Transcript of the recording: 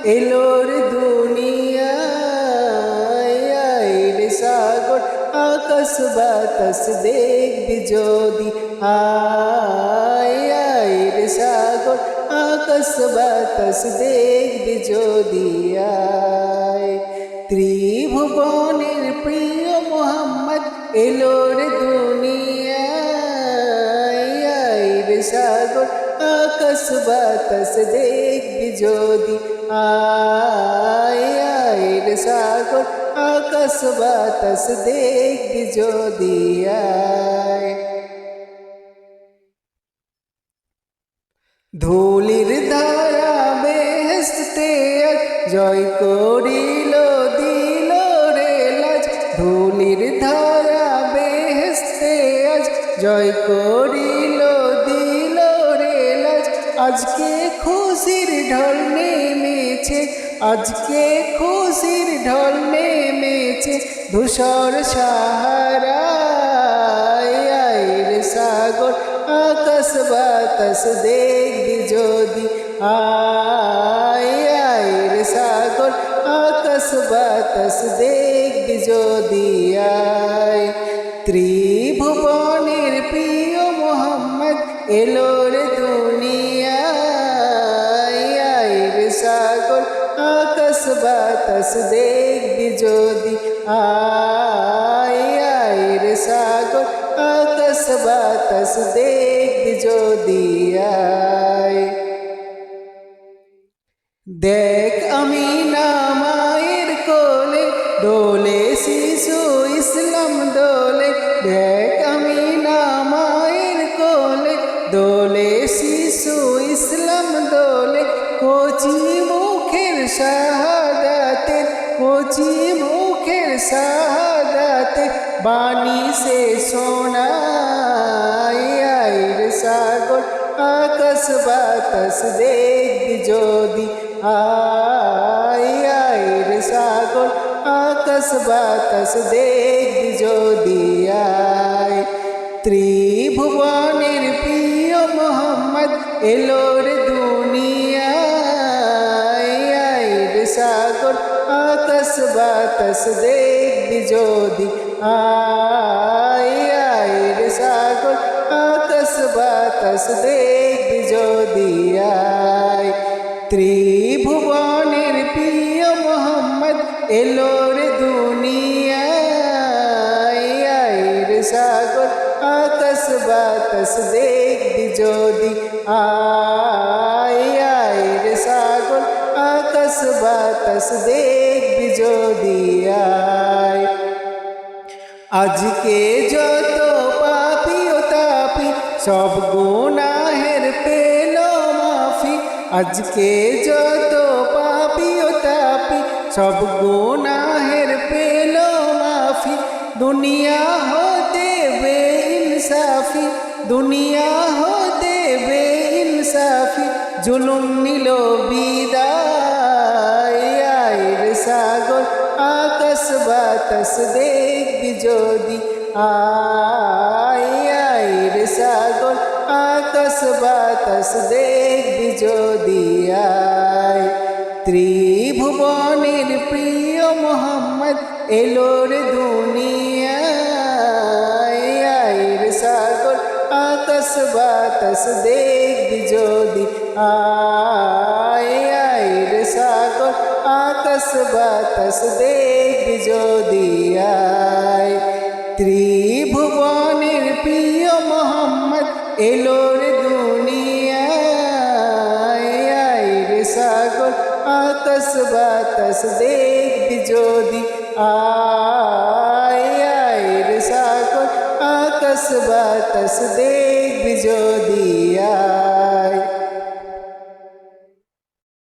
এলোর দুনিয়ায় রে সাগর আকাশ বাতাস দেখবি যদি আয় রে সাগর আকাশ বাতাস দেখবি যদি আয় ত্রিভুবনের প্রিয় মোহাম্মদ এলোর দুনিয়ায় রে সাগর আকাশ বাতাস দেখবি যদি আয় রে সাগর আকাশ বাতাস দেখবি যদি আয় ধুলির ধারা বেহেশতে আজ জয় করিল দিল রে লাজ ধুলির ধারা বেহেশতে আজ জয় করিল দিল রে লাজ আজকে খুশির ঢল নেমেছে আজকে খুশির ঢল নেমেছে ধূসর সাহারায় রে সাগর আকাশ বাতাস দেখবি যদি আয় রে সাগর আকাশ বাতাস দেখবি যদি আয় ত্রিভুবনের প্রিয় মোহাম্মদ এলোর দুনিয়ায় রে সাগর আকাশ বাতাস দেখবি যদি আয় রে সাগর আকাশ বাতাস দেখবি যদি আয় দেখ আমি না মায়ের কোলে দোলে শিশু ইসলাম দোলে দেখ আমি না মায়ের কোলে দোলে শিশু ইসলাম দোলে কচি মুখের শাহাদাতে কচি মুখের শাহাদাতে বাণী সে শোনায় রে সাগর আকাশ বাতাস দেখবি যদি আয় রে সাগর আকাশ বাতাস দেখবি যদি আয় ত্রিভুবনের প্রিয় মোহাম্মদ এলোর দুনিয়ায় রে সাগর আকাশ বাতাস দেখবি যদি আয় রে সাগর আকাশ বাতাস দেখবি যদি আয় ত্রিভুবনের প্রিয় মোহাম্মদ এলোর দুনিয়ায় রে সাগর আকাশ বাতাস দেখবি যদি আয় রে সাগর আকাশ বাতাস দেখবি যদি আয় আজকে যত পাপী ও তাপী সব গুনাহের পেল মাফি আজকে যত পাপী ও তাপী সব গুনাহের পেল মাফি দুনিয়া হতে বেইনসাফি দুনিয়া হতে বেইনসাফি জুলুম নিল বিদায় রে সাগর আকাশ বাতাস দেখবি যদি আয় রে সাগর আকাশ বাতাস দেখবি যদি আয় ত্রিভুবনের প্রিয় মোহাম্মদ এলোর দুনিয়ায় রে সাগর আকাশ বাতাস দেখবি যদি আয় রে সাগর আকাশ বাতাস দেখবি যদি আয় ত্রিভুবনের প্রিয় মোহাম্মদ এলোর দুনিয়ায় রে সাগর আকাশ বাতাস দেখবি যদি আয় রে সাগর আকাশ বাতাস দেখবি যদি আয়